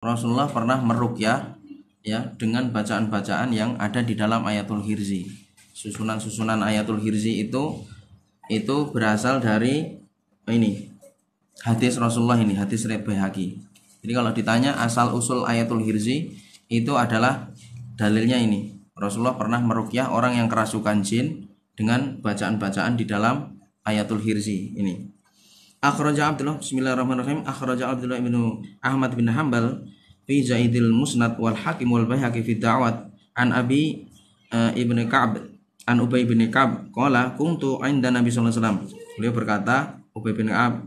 Rasulullah pernah meruqyah ya dengan bacaan-bacaan yang ada di dalam ayatul hirzi. Susunan-susunan ayatul hirzi itu berasal dari ini hadis Rasulullah, ini hadis riwayat Baihaqi. Jadi kalau ditanya asal usul ayatul hirzi itu adalah dalilnya ini. Rasulullah pernah meruqyah orang yang kerasukan jin dengan bacaan-bacaan di dalam ayatul hirzi ini. Akhraja Abdullah, bismillahirrahmanirrahim. Akhraja Abdullah bin Ahmad bin Hanbal fi Zaidil Musnad wal Hakim wal Baihaqi fi Da'wat an Abi ibn Ka'b an Ubay bin Ka'b qala kuntu 'inda Nabi sallallahu alaihi wasallam. Beliau berkata, Ubay bin Ka'b,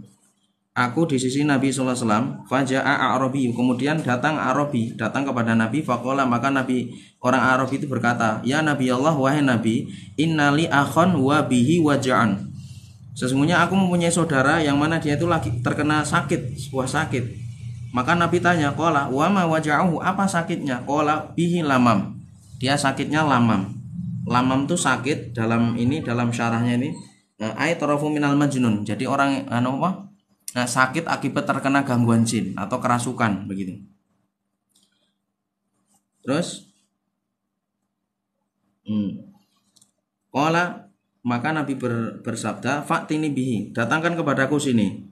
aku di sisi Nabi sallallahu alaihi wasallam. Faja'a Arabi, kemudian datang Arabi, datang kepada Nabi. Faqala, maka Nabi, orang Arabi itu berkata, ya Nabi Allah, wahai Nabi, innali akhon wa bihi waja'an. Sesungguhnya aku mempunyai saudara yang mana dia itu lagi terkena sakit, sebuah sakit. Maka Nabi tanya, qala wa ma waja'uhu, apa sakitnya? Qala bihi lamam, dia sakitnya lamam. Lamam itu sakit, dalam syarahnya ini ay tarafu minal majnun. Jadi orang sakit akibat terkena gangguan jin atau kerasukan begitu. Terus qala, maka Nabi bersabda, fa'tini bihi, datangkan kepadaku sini.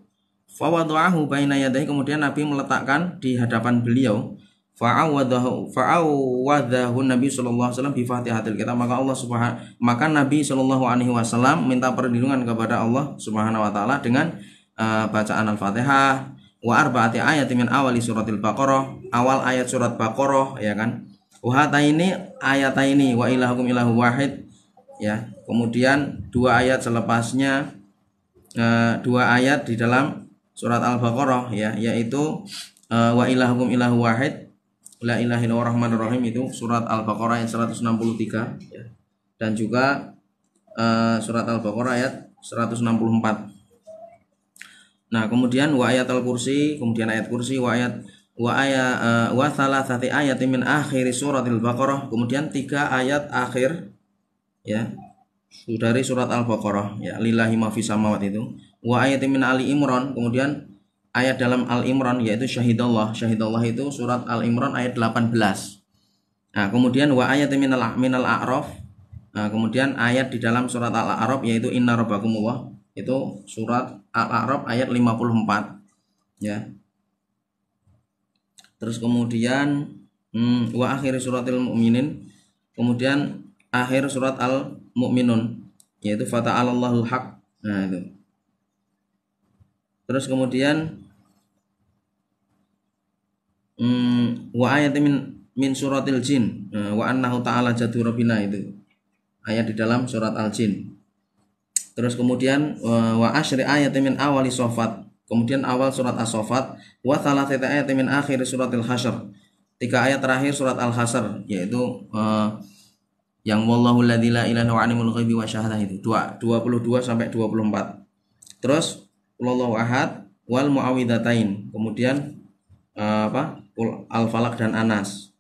Fawada'ahu baina yadayhi, kemudian Nabi meletakkan di hadapan beliau. Fa'awadahu Nabi sallallahu alaihi wasallam bi Fatihatil Kitab, maka Nabi sallallahu alaihi wasallam minta perlindungan kepada Allah Subhanahu wa taala dengan bacaan Al-Fatihah wa arba'ati ayatin min awali suratil Baqarah, awal ayat surat Baqarah, ya kan. Wa hataini ayataini wa ilahukum ilahu wahid, ya. Kemudian dua ayat selepasnya, dua ayat di dalam surat Al-Baqarah, ya, yaitu wa ilahukum ilahu wahid la ilaha illallah rahmanir rahim, itu surat Al-Baqarah ayat 163, ya. Dan juga surat Al-Baqarah ayat 164. Nah, kemudian wa ayat al-kursi, kemudian ayat kursi, wa thalathati ayatin min akhir suratil Baqarah, kemudian 3 ayat akhir, ya, dari surat Al-Baqarah, ya, lillahi ma fis samawati itu. Wa ayatin min Ali Imran, kemudian ayat dalam Al-Imran yaitu syahidallah. Syahidallah itu surat Al-Imran ayat 18. Nah, kemudian wa ayatin minal a'raf, nah, kemudian ayat di dalam surat Al-A'raf yaitu inna rabbakumullah, itu surat Al-A'raf ayat 54, ya. Terus kemudian wa akhir suratil mu'minin, kemudian akhir surat Al-Mu'minun yaitu fata'alallahul haq. Nah, itu. Terus kemudian wa ayatin min suratil jin wa annahu ta'ala jadu rabbina, itu ayat di dalam surat Al-Jin. Terus kemudian wa asyri ayatin min awali sofat, kemudian awal surat As-Saffat. Wa thalathati ayatin min akhir suratil Hasyr, 3 ayat terakhir surat Al-Hasyr yaitu yang wallahu alladzi la ilaha illa alimul ghaibi wa syahadah, itu 22 sampai 24. Terus Qulhuwallahu ahad wal muawwidzatain, kemudian Al-Falaq dan Anas.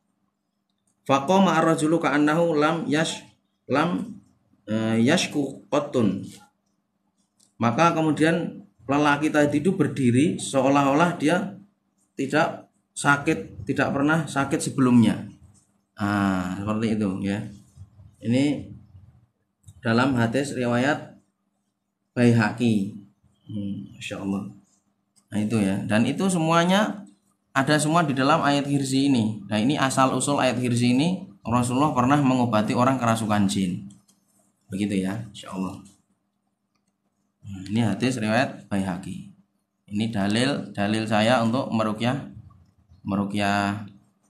Faqama ar-rajulu ka'annahu lam yashku qattun, maka kemudian lelaki tadi itu berdiri seolah-olah dia tidak pernah sakit sebelumnya. Seperti itu, ya. Ini dalam hadis riwayat Baihaqi. Masya Allah. Nah, itu, ya. Dan itu semuanya ada semua di dalam ayat hirzi ini. Nah, ini asal usul ayat hirzi ini. Rasulullah pernah mengobati orang kerasukan jin. Begitu, ya. Insya Allah. Nah, ini hadis riwayat Baihaqi. Ini dalil saya untuk meruqyah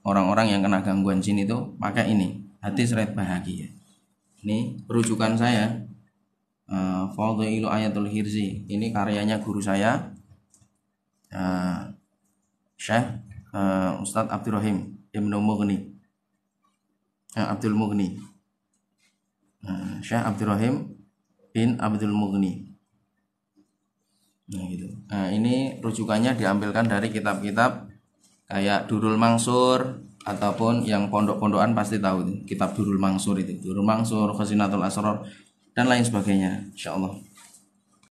orang-orang yang kena gangguan jin itu pakai ini hadis riwayat Baihaqi, ya. Ini rujukan saya, Fadhailu Ayatul Hirzi. Ini karyanya guru saya, Syekh Ustadz Abdul Rahim Ibnu Mughni, Abdul Mughni, Syekh Abdul Rahim bin Abdul Mughni. Nah, gitu. Nah, ini rujukannya diambilkan dari kitab-kitab kayak Durul Mansur, ataupun yang pondok-pondokan pasti tahu itu, kitab Durul Mansur, itu Durul Mansur, Khazinatul Asrar dan lain sebagainya, insyaallah.